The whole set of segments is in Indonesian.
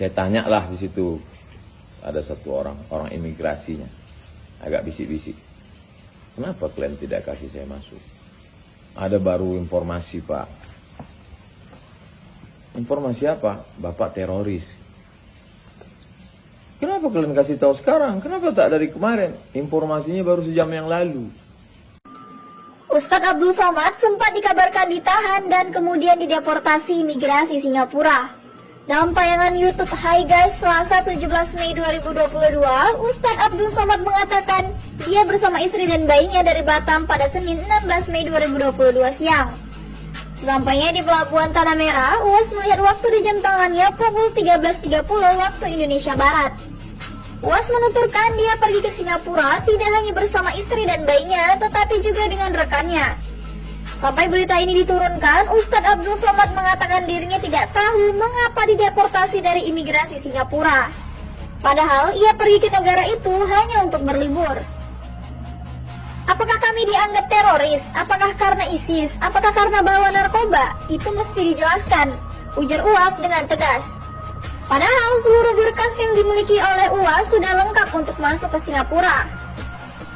Saya tanyalah di situ, ada satu orang imigrasinya, agak bisik-bisik. Kenapa kalian tidak kasih saya masuk? Ada baru informasi, Pak. Informasi apa? Bapak teroris. Kenapa kalian kasih tahu sekarang? Kenapa tak dari kemarin? Informasinya baru sejam yang lalu. Ustadz Abdul Somad sempat dikabarkan ditahan dan kemudian dideportasi imigrasi Singapura. Dalam tayangan YouTube Hi Guys Selasa 17 Mei 2022, Ustadz Abdul Somad mengatakan dia bersama istri dan bayinya dari Batam pada Senin 16 Mei 2022 siang. Sesampainya di Pelabuhan Tanah Merah, UAS melihat waktu di jam tangannya pukul 13.30 waktu Indonesia Barat. UAS menuturkan dia pergi ke Singapura tidak hanya bersama istri dan bayinya, tetapi juga dengan rekannya. Sampai berita ini diturunkan, Ustadz Abdul Somad mengatakan dirinya tidak tahu mengapa dideportasi dari imigrasi Singapura. Padahal ia pergi ke negara itu hanya untuk berlibur. Apakah kami dianggap teroris? Apakah karena ISIS? Apakah karena bawa narkoba? Itu mesti dijelaskan, ujar UAS dengan tegas. Padahal seluruh berkas yang dimiliki oleh UAS sudah lengkap untuk masuk ke Singapura.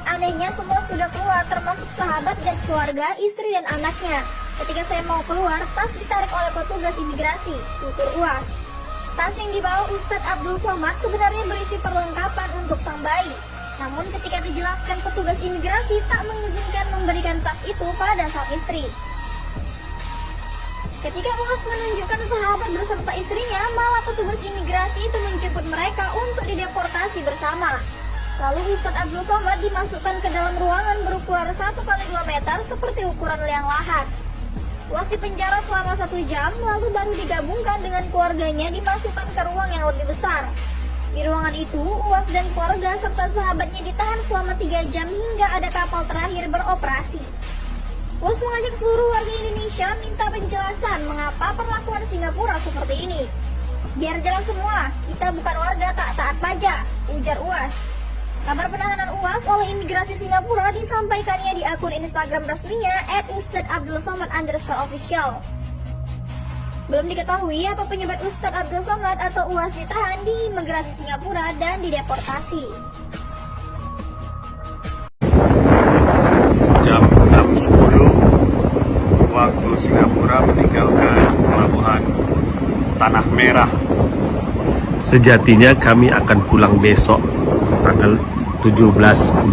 Anehnya semua sudah keluar, termasuk sahabat dan keluarga, istri dan anaknya. Ketika saya mau keluar, tas ditarik oleh petugas imigrasi, tutur UAS. Tas yang dibawa Ustadz Abdul Somad sebenarnya berisi perlengkapan untuk sang bayi. Namun ketika dijelaskan, petugas imigrasi tak mengizinkan memberikan tas itu pada sang istri. Ketika UAS menunjukkan sahabat beserta istrinya, malah petugas imigrasi itu menjemput mereka untuk dideportasi bersama. Lalu Ustadz Abdul Somad dimasukkan ke dalam ruangan berukuran 1x2 meter seperti ukuran liang lahat. UAS dipenjara selama 1 jam, lalu baru digabungkan dengan keluarganya dimasukkan ke ruang yang lebih besar. Di ruangan itu, UAS dan keluarga serta sahabatnya ditahan selama 3 jam hingga ada kapal terakhir beroperasi. UAS mengajak seluruh warga Indonesia minta penjelasan mengapa perlakuan Singapura seperti ini. Biar jelas semua, kita bukan warga tak taat pajak, ujar UAS. Kabar penahanan UAS oleh imigrasi Singapura disampaikannya di akun Instagram resminya @ustadzabdulsomad_official. Belum diketahui apa penyebab Ustadz Abdul Somad atau UAS ditahan di imigrasi Singapura dan dideportasi. Jam 6.10 waktu Singapura meninggalkan Pelabuhan Tanah Merah. Sejatinya kami akan pulang besok tanggal 17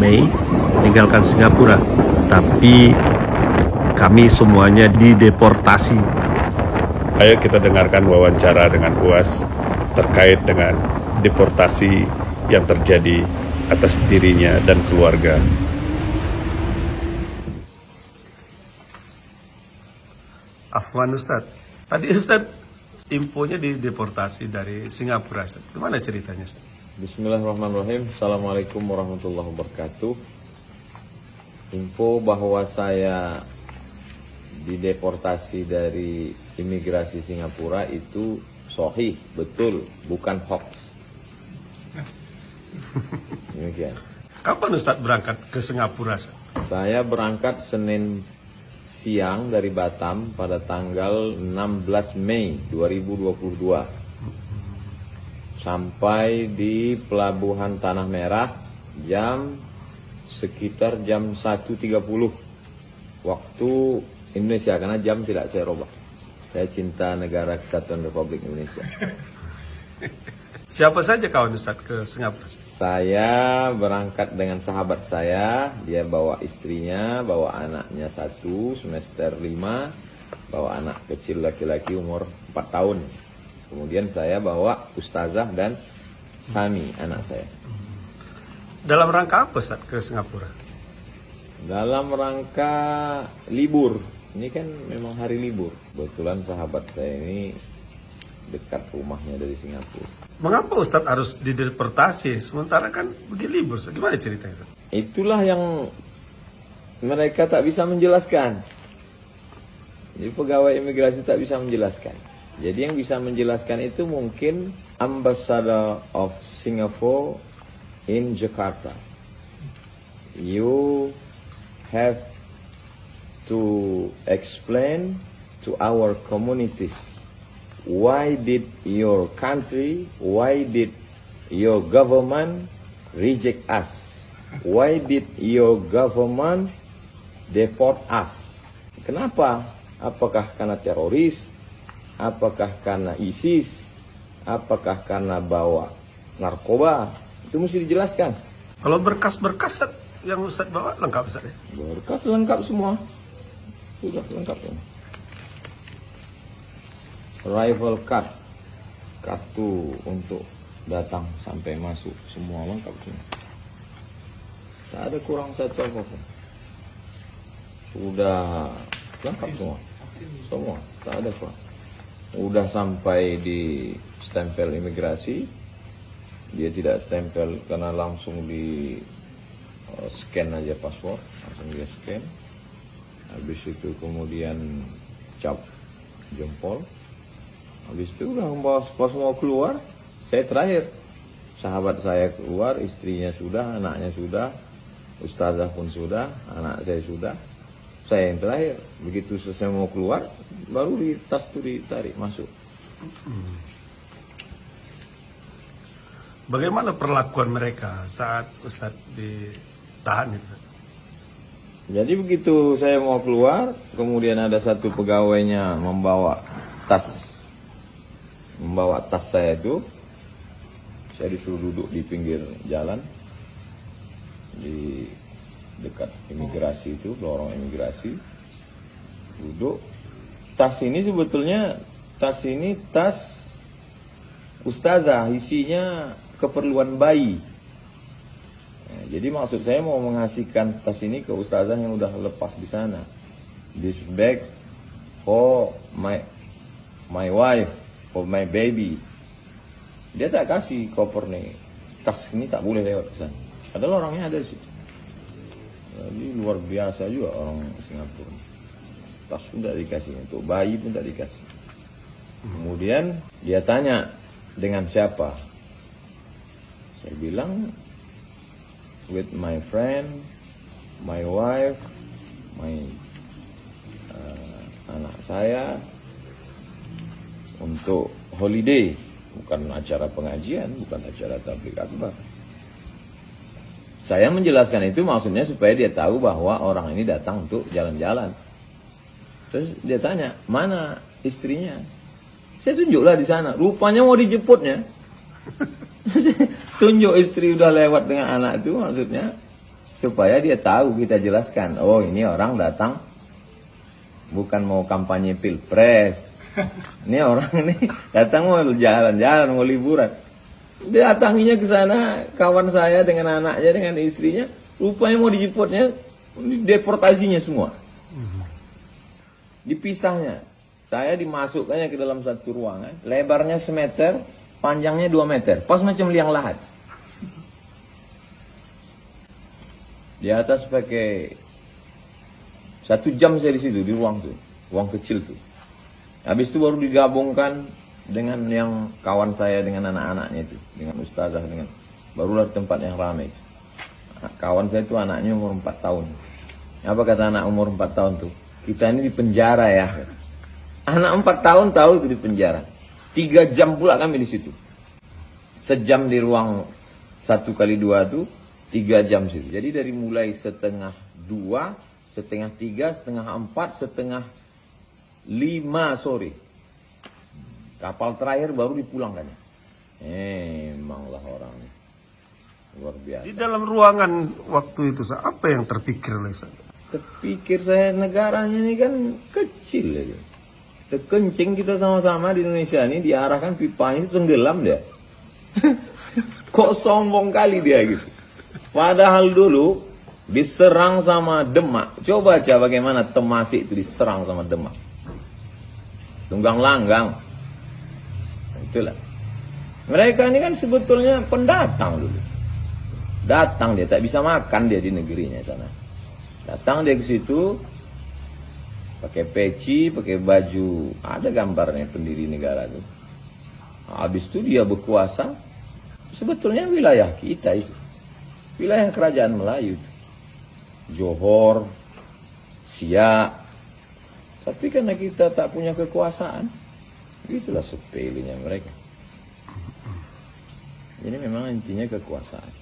Mei meninggalkan Singapura, tapi kami semuanya dideportasi. Ayo kita dengarkan wawancara dengan UAS terkait dengan deportasi yang terjadi atas dirinya dan keluarga. Afwan Ustadz, tadi Ustadz infonya dideportasi dari Singapura. Gimana ceritanya Ustadz? Bismillahirrahmanirrahim. Assalamualaikum warahmatullahi wabarakatuh. Info bahwa saya dideportasi dari imigrasi Singapura itu sahih, betul, bukan hoax. Demikian. Kapan Ustadz berangkat ke Singapura? Saya berangkat Senin siang dari Batam pada tanggal 16 Mei 2022. Sampai di Pelabuhan Tanah Merah sekitar jam 1.30 waktu Indonesia, karena jam tidak saya robah. Saya cinta negara Kesatuan Republik Indonesia. Siapa saja kawan Ustadz ke Singapura? Saya berangkat dengan sahabat saya, dia bawa istrinya, bawa anaknya 1 semester 5, bawa anak kecil laki-laki umur 4 tahun. Kemudian saya bawa ustazah dan Sami, anak saya. Dalam rangka apa Ustadz ke Singapura? Dalam rangka libur. Ini kan memang hari libur. Kebetulan sahabat saya ini dekat rumahnya dari Singapura. Mengapa Ustadz harus dideportasi? Sementara kan pergi libur. Gimana ceritanya Ustadz? Itulah yang mereka tak bisa menjelaskan. Jadi pegawai imigrasi tak bisa menjelaskan. Jadi yang bisa menjelaskan itu mungkin Ambassador of Singapore in Jakarta. You have to explain to our community why did your country, why did your government reject us? Why did your government deport us? Kenapa? Apakah karena teroris? Apakah karena ISIS? Apakah karena bawa narkoba? Itu mesti dijelaskan. Kalau berkas-berkas yang Ustadz bawa lengkap Ustadz ya? Berkas lengkap semua. Sudah lengkap semua. Arrival card, kartu untuk datang sampai masuk, semua lengkap semua. Tak ada kurang satu apapun. Sudah lengkap semua. Semua, tak ada kurang. Udah sampai di stempel imigrasi, dia tidak stempel karena langsung di scan aja paspor, langsung dia scan. Habis itu kemudian cap jempol. Habis itu udah pas mau keluar, saya terakhir. Sahabat saya keluar, istrinya sudah, anaknya sudah, ustazah pun sudah, anak saya sudah. Saya yang terakhir. Begitu selesai mau keluar, baru di tas itu ditarik masuk. Bagaimana perlakuan mereka saat Ustadz ditahan itu? Jadi begitu saya mau keluar, kemudian ada satu pegawainya membawa tas saya itu. Saya disuruh duduk di pinggir jalan, di dekat imigrasi itu, lorong imigrasi. Duduk. Tas ini sebetulnya, tas ustazah, isinya keperluan bayi. Nah, jadi maksud saya mau mengasihkan tas ini ke ustazah yang udah lepas di sana. This bag for my wife, for my baby. Dia tak kasih koper nih. Tas ini tak boleh lewat ke sana. Padahal orangnya ada di situ. Jadi luar biasa juga orang Singapura. Tas pun tak dikasih, untuk bayi pun tak dikasih. Kemudian dia tanya, dengan siapa? Saya bilang, with my friend, my wife, anak saya, untuk holiday, bukan acara pengajian, bukan acara tabligh akbar. Saya menjelaskan itu maksudnya supaya dia tahu bahwa orang ini datang untuk jalan-jalan. Terus dia tanya, mana istrinya? Saya tunjuklah di sana. Rupanya mau dijemputnya. Tunjuk istri udah lewat dengan anak itu maksudnya supaya dia tahu, kita jelaskan. Oh, ini orang datang bukan mau kampanye pilpres. Ini orang ini datang mau jalan-jalan, mau liburan. Dia datanginya ke sana, kawan saya dengan anaknya, dengan istrinya. Rupanya mau dijemputnya, deportasinya semua. Dipisahnya. Saya dimasukkannya ke dalam satu ruangan, lebarnya semeter, panjangnya 2 meter, pas macam liang lahat. Di atas pakai 1 jam saya di situ, di ruang tuh, ruang kecil tuh. Habis itu baru digabungkan dengan yang kawan saya dengan anak-anaknya itu, dengan ustazah, dengan barulah tempat yang ramai. Kawan saya itu anaknya umur 4 tahun. Apa kata anak umur 4 tahun tuh? Kita ini di penjara ya. Anak 4 tahun tahu itu di penjara. 3 jam pula kami di situ. Sejam di ruang 1x2 tuh, 3 jam situ. Jadi dari mulai 1:30, 1:30, 3, 1:30, 4, 1:30 sore. Kapal terakhir baru dipulangkan. Emanglah orang luar biasa. Di dalam ruangan waktu itu, apa yang terpikir oleh Ustaz? Terpikir saya, negaranya ini kan kecil aja. Kencing kita sama-sama di Indonesia ini, diarahkan pipanya itu tenggelam dia. Kok sombong kali dia gitu. Padahal dulu diserang sama Demak. Coba aja bagaimana Temasik itu diserang sama Demak. Tunggang langgang. Itulah. Mereka ini kan sebetulnya pendatang dulu. Datang dia, tak bisa makan dia di negerinya sana. Datang dia ke situ, pakai peci, pakai baju, ada gambarnya pendiri negara itu. Habis itu dia berkuasa. Sebetulnya wilayah kita itu, wilayah kerajaan Melayu itu. Johor, Siak. Tapi karena kita tak punya kekuasaan, Itulah sepelenya mereka. Jadi memang intinya kekuasaan.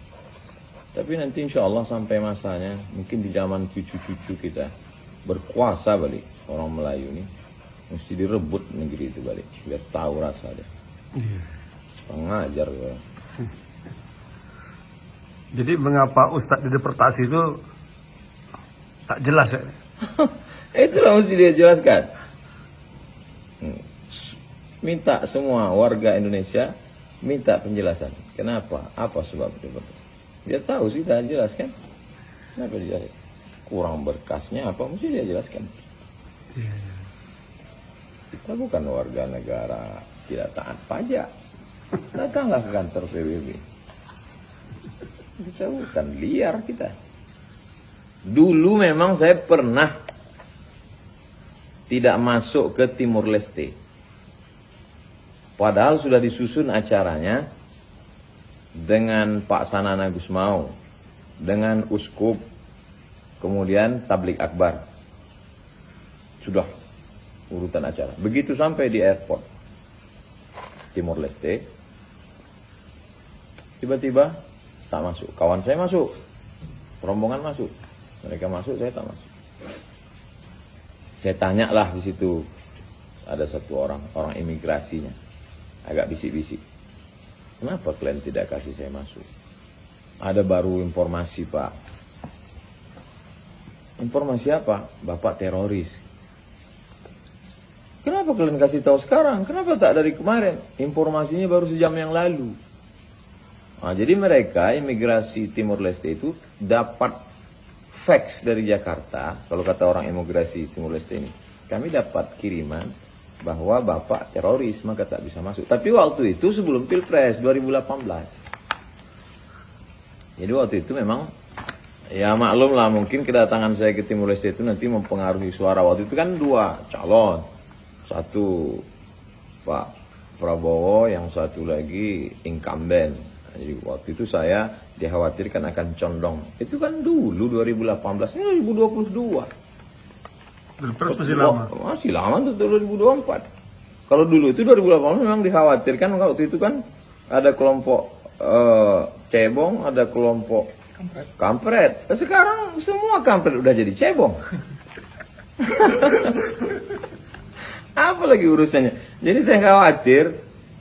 Tapi nanti insya Allah sampai masanya, mungkin di zaman cucu-cucu kita berkuasa balik orang Melayu ini, mesti direbut negeri itu balik, biar tahu rasa dia. Pengajar ya. Jadi mengapa Ustadz dideportasi itu tak jelas ya? Itulah mesti dia jelaskan. Minta semua warga Indonesia minta penjelasan. Kenapa? Apa sebab deportasi? Dia tahu sih, tak jelaskan. Kenapa dia kurang berkasnya apa? Mesti dia jelaskan. Kita bukan warga negara tidak taat pajak. Datanglah ke kantor PBB. Kita bukan liar kita. Dulu memang saya pernah tidak masuk ke Timur Leste. Padahal sudah disusun acaranya dengan Pak Sanana Gusmao, dengan Uskup, kemudian Tablik Akbar. Sudah urutan acara. Begitu sampai di airport Timur Leste, tiba-tiba tak masuk. Kawan saya masuk, rombongan masuk, mereka masuk, saya tak masuk. Saya tanyalah di situ, ada satu orang imigrasinya, agak bisik-bisik. Kenapa kalian tidak kasih saya masuk? Ada baru informasi, Pak. Informasi apa? Bapak teroris. Kenapa kalian kasih tahu sekarang? Kenapa tak dari kemarin? Informasinya baru sejam yang lalu. Nah, jadi mereka imigrasi Timur Leste itu dapat fax dari Jakarta. Kalau kata orang imigrasi Timur Leste ini, kami dapat kiriman bahwa Bapak teroris, maka tak bisa masuk. Tapi waktu itu sebelum Pilpres 2018. Jadi waktu itu memang, ya maklum lah, mungkin kedatangan saya ke Timur Leste itu nanti mempengaruhi suara. Waktu itu kan dua calon. Satu Pak Prabowo, yang satu lagi incumbent. Jadi waktu itu saya dikhawatirkan akan condong. Itu kan dulu 2018, ini 2022. Pilpres masih lama. Masih lama tuh 2024. Kalau dulu itu 2018 memang dikhawatirkan, waktu itu kan ada kelompok cebong, ada kelompok kampret. Dan sekarang semua kampret udah jadi cebong. Apa lagi urusannya? Jadi saya khawatir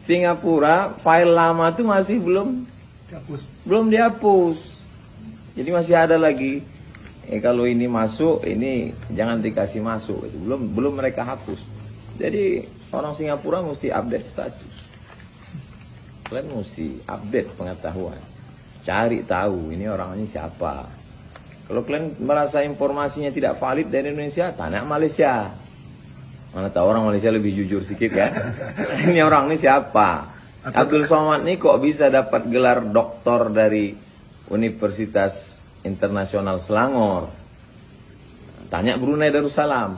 Singapura file lama itu masih belum dihapus. Jadi masih ada lagi. Kalau ini masuk, ini jangan dikasih masuk. Belum mereka hapus. Jadi orang Singapura mesti update status. Kalian mesti update pengetahuan. Cari tahu ini orang ini siapa. Kalau kalian merasa informasinya tidak valid dari Indonesia, tanya Malaysia. Mana tahu orang Malaysia lebih jujur sedikit kan? Ini orang ini siapa? Abdul Somad ini kok bisa dapat gelar doktor dari Universitas Internasional Selangor? Tanya Brunei Darussalam.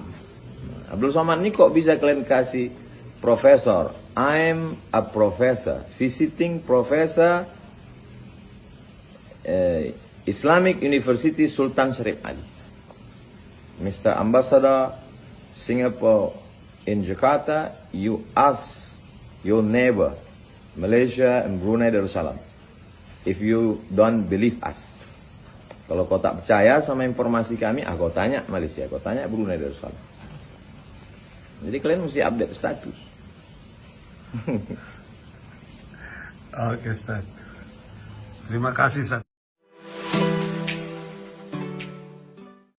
Abdul Somad ini kok bisa kalian kasih profesor? I'm a professor, visiting professor Islamic University Sultan Syarif Ali. Mr. Ambassador Singapore in Jakarta, you ask your neighbor, Malaysia and Brunei Darussalam, if you don't believe us. Kalau kau tak percaya sama informasi kami, kau tanya Malaysia, kau tanya Brunei Darussalam. Jadi kalian mesti update status. Oke, Ustaz. Terima kasih, Ustaz.